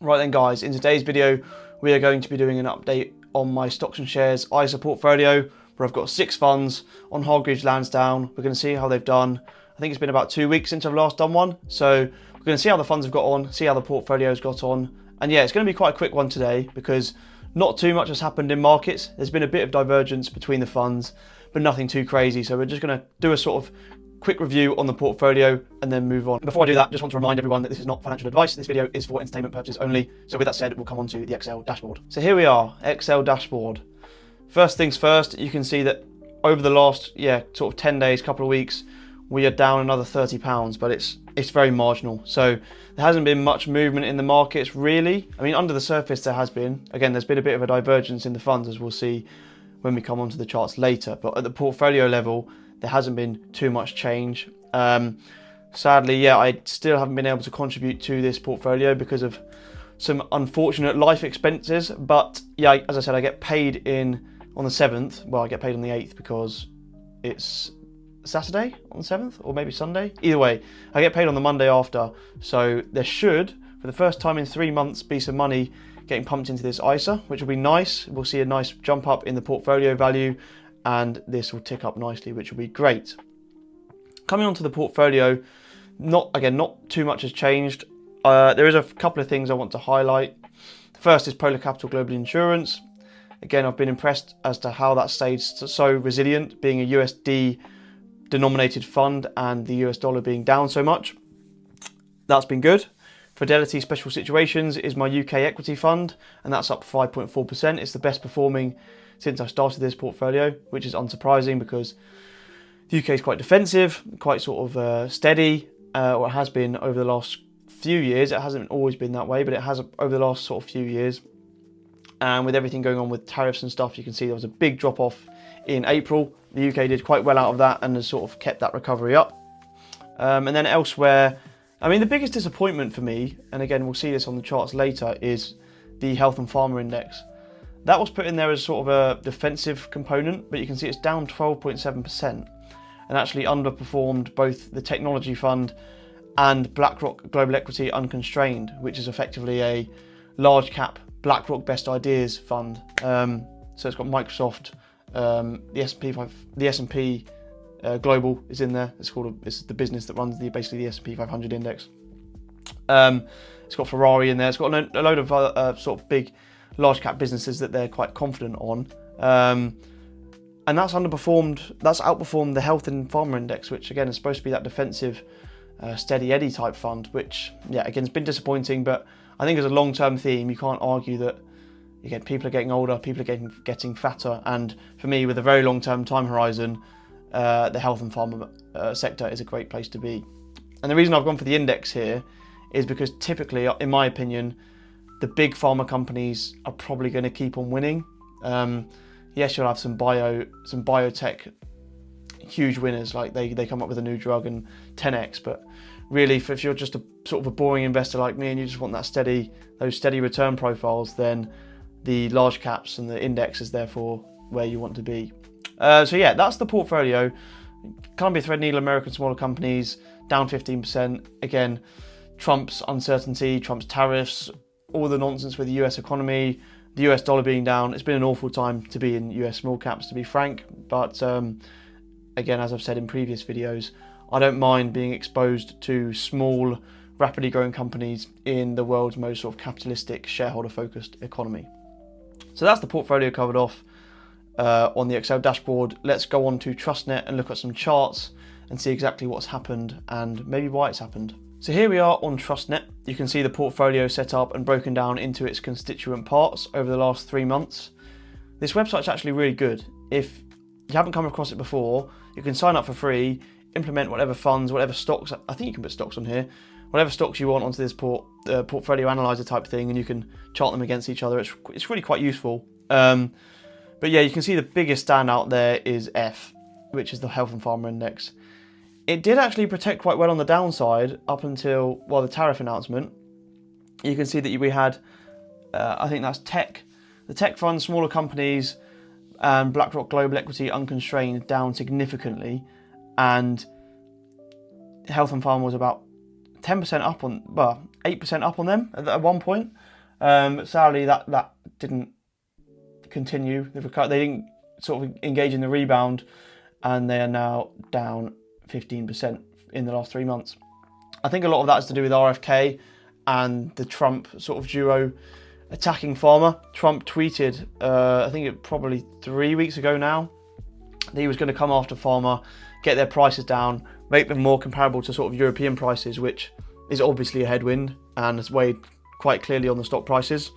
Right then guys, in today's video we are going to be doing an update on my stocks and shares ISA portfolio, where I've got 6 funds on Hargreaves Lansdown. We're going to see how they've done. I think it's been about 2 weeks since I've last done one, so we're going to see how the funds have got on, see how the portfolio's got on. And yeah, it's going to be quite a quick one today because not too much has happened in markets. There's been a bit of divergence between the funds, but nothing too crazy. So we're just going to do a sort of quick review on the portfolio and then move on. Before I do that, just want to remind everyone that this is not financial advice. This video is for entertainment purposes only. So with that said, we'll come on to the Excel dashboard. So here we are, Excel dashboard. First things first, you can see that over the last, sort of 10 days, couple of weeks, we are down another £30, but it's very marginal. So there hasn't been much movement in the markets really. I mean, under the surface there has been. Again, there's been a bit of a divergence in the funds, as we'll see when we come onto the charts later. But at the portfolio level, there hasn't been too much change. Sadly, I still haven't been able to contribute to this portfolio because of some unfortunate life expenses. But yeah, as I said, I get paid on the 7th. Well, I get paid on the 8th because it's Saturday on the 7th, or maybe Sunday. Either way, I get paid on the Monday after. So there should, for the first time in 3 months, be some money getting pumped into this ISA, which will be nice. We'll see a nice jump up in the portfolio value, and this will tick up nicely, which will be great. Coming onto the portfolio, not too much has changed. There is a couple of things I want to highlight. The first is Polar Capital Global Insurance. Again, I've been impressed as to how that stayed so resilient, being a USD denominated fund and the US dollar being down so much. That's been good. Fidelity Special Situations is my UK equity fund, and that's up 5.4%. It's the best performing since I started this portfolio, which is unsurprising because the UK is quite defensive, quite sort of steady, or it has been over the last few years. It hasn't always been that way, but it has over the last sort of few years. And with everything going on with tariffs and stuff, you can see there was a big drop off in April. The UK did quite well out of that and has sort of kept that recovery up. And then elsewhere, I mean, the biggest disappointment for me, and again, we'll see this on the charts later, is the Health and Pharma Index. That was put in there as sort of a defensive component, but you can see it's down 12.7% and actually underperformed both the technology fund and BlackRock Global Equity Unconstrained, which is effectively a large cap BlackRock Best Ideas fund. So it's got Microsoft, the S&P Global is in there. It's the business that runs basically the S&P 500 index. It's got Ferrari in there. It's got a load of sort of big large cap businesses that they're quite confident on, and that's outperformed the Health and Pharma Index, which again is supposed to be that defensive steady Eddie type fund, which again has been disappointing. But I think as a long-term theme, you can't argue that. Again, people are getting older, people are getting fatter, and for me, with a very long-term time horizon, the health and pharma sector is a great place to be. And the reason I've gone for the index here is because typically, in my opinion, the big pharma companies are probably going to keep on winning. Yes, you'll have some biotech huge winners, like they come up with a new drug and 10x, but really, if you're just a sort of a boring investor like me and you just want those steady return profiles, then the large caps and the index is therefore where you want to be. So yeah, that's the portfolio. Columbia Threadneedle American smaller companies down 15%. Again, Trump's uncertainty, Trump's tariffs, all the nonsense with the US economy, the US dollar being down. It's been an awful time to be in US small caps, to be frank. But again, as I've said in previous videos, I don't mind being exposed to small, rapidly growing companies in the world's most sort of capitalistic, shareholder-focused economy. So that's the portfolio covered off on the Excel dashboard. Let's go on to TrustNet and look at some charts and see exactly what's happened and maybe why it's happened. So here we are on TrustNet. You can see the portfolio set up and broken down into its constituent parts over the last 3 months. This website's actually really good. If you haven't come across it before, you can sign up for free, implement whatever funds, whatever stocks, I think you can put stocks on here, whatever stocks you want onto this portfolio analyzer type thing, and you can chart them against each other. It's really quite useful. But yeah, you can see the biggest standout there is F, which is the Health and Pharma Index. It did actually protect quite well on the downside up until, the tariff announcement. You can see that we had, I think that's the tech funds, smaller companies, and BlackRock Global Equity Unconstrained down significantly, and Health and Pharma was about 10% up on, 8% up on them at one point. Sadly, that didn't continue. They didn't sort of engage in the rebound, and they are now down 15% in the last 3 months. I think a lot of that is to do with RFK and the Trump sort of duo attacking pharma. Trump tweeted, I think it probably 3 weeks ago now, that he was going to come after pharma, get their prices down, make them more comparable to sort of European prices, which is obviously a headwind and has weighed quite clearly on the stock prices.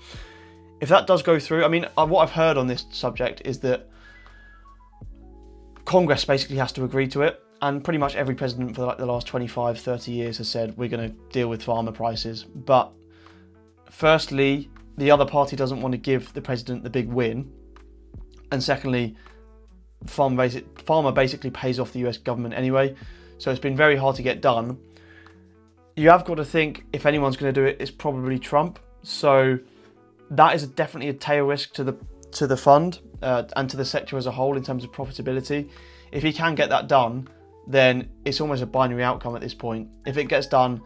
If that does go through, I mean, what I've heard on this subject is that Congress basically has to agree to it, and pretty much every president for like the last 25, 30 years has said we're going to deal with pharma prices. But firstly, the other party doesn't want to give the president the big win, and secondly, pharma basically pays off the US government anyway, so it's been very hard to get done. You have got to think, if anyone's going to do it, it's probably Trump. So that is definitely a tail risk to the fund and to the sector as a whole in terms of profitability. If he can get that done, then it's almost a binary outcome at this point. If it gets done,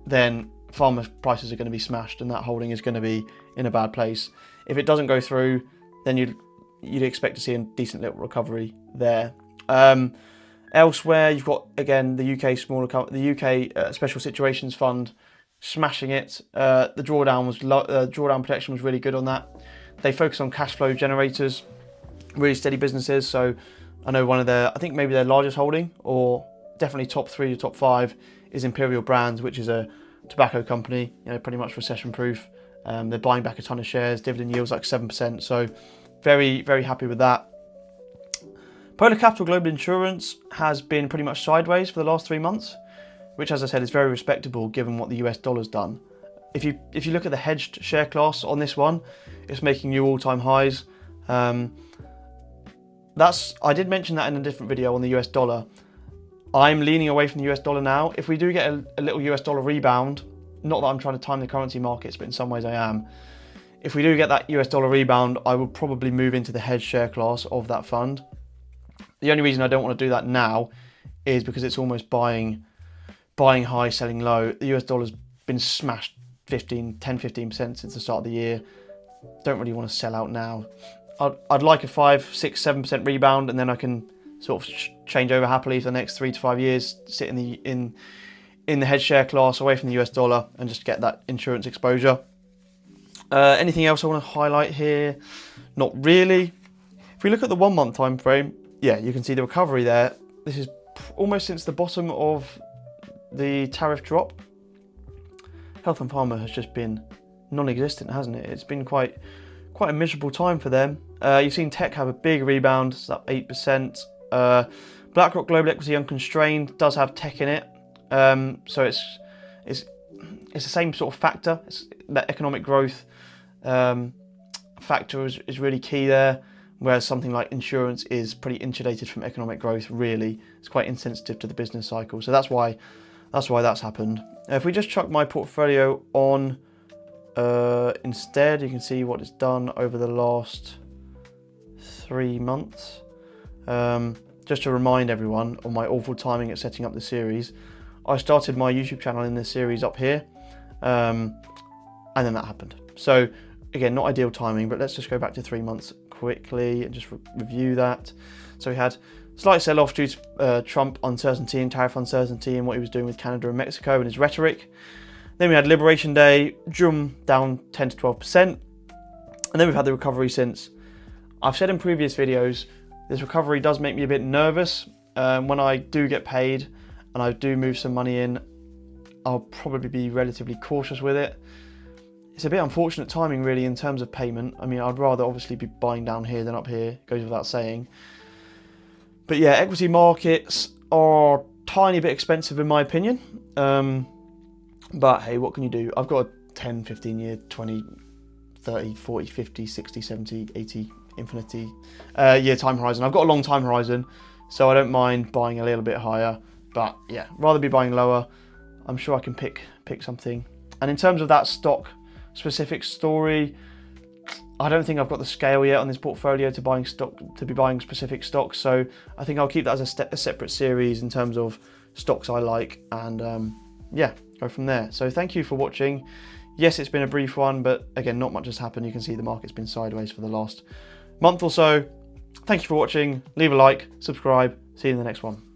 then pharma prices are going to be smashed and that holding is going to be in a bad place. If it doesn't go through, then you'd expect to see a decent little recovery there. Elsewhere, you've got, again, the UK Special Situations Fund smashing it. The drawdown protection was really good on that. They focus on cash flow generators, really steady businesses. So I know I think maybe their largest holding, or definitely top 3 to top 5, is Imperial Brands, which is a tobacco company, pretty much recession proof. They're buying back a ton of shares, dividend yields like 7%. So very, very happy with that. Polar Capital Global Insurance has been pretty much sideways for the last 3 months, which, as I said, is very respectable given what the US dollar's done. If you look at the hedged share class on this one, it's making new all-time highs. I did mention that in a different video on the US dollar. I'm leaning away from the US dollar now. If we do get a little US dollar rebound, not that I'm trying to time the currency markets, but in some ways I am. If we do get that US dollar rebound, I will probably move into the hedged share class of that fund. The only reason I don't want to do that now is because it's almost buying high, selling low. The US dollar's been smashed 10-15% since the start of the year. Don't really want to sell out now. I'd like a 5, 6, 7% rebound, and then I can sort of change over happily for the next 3 to 5 years, sit in the hedge share class away from the US dollar and just get that insurance exposure. Anything else I want to highlight here? Not really. If we look at the 1 month time frame, yeah, you can see the recovery there. This is almost since the bottom of the tariff drop. Health and pharma has just been non-existent, hasn't it? It's been quite a miserable time for them. You've seen tech have a big rebound, it's up 8%. BlackRock Global Equity Unconstrained does have tech in it, so it's the same sort of factor. That economic growth factor is really key there. Whereas something like insurance is pretty insulated from economic growth, really. It's quite insensitive to the business cycle. So that's why that's happened. If we just chuck my portfolio on instead, you can see what it's done over the last 3 months. Just to remind everyone on my awful timing at setting up the series, I started my YouTube channel in this series up here, and then that happened. So again, not ideal timing, but let's just go back to 3 months quickly and just review that. So we had slight sell-off due to Trump uncertainty and tariff uncertainty and what he was doing with Canada and Mexico and his rhetoric. Then we had Liberation Day, down 10 to 12%. And then we've had the recovery since. I've said in previous videos, this recovery does make me a bit nervous. When I do get paid and I do move some money in, I'll probably be relatively cautious with it. It's a bit unfortunate timing, really, in terms of payment. I mean, I'd rather obviously be buying down here than up here, goes without saying. But yeah, equity markets are a tiny bit expensive in my opinion. But hey, what can you do? I've got a 10, 15 year, 20, 30, 40, 50, 60, 70, 80, infinity year time horizon. I've got a long time horizon, so I don't mind buying a little bit higher. But yeah, rather be buying lower. I'm sure I can pick something. And in terms of that stock specific story, I don't think I've got the scale yet on this portfolio to be buying specific stocks, so I think I'll keep that as a separate series in terms of stocks I like, and yeah, go from there. So thank you for watching. Yes, it's been a brief one, but again, not much has happened. You can see the market's been sideways for the last month or so. Thank you for watching. Leave a like, subscribe. See you in the next one.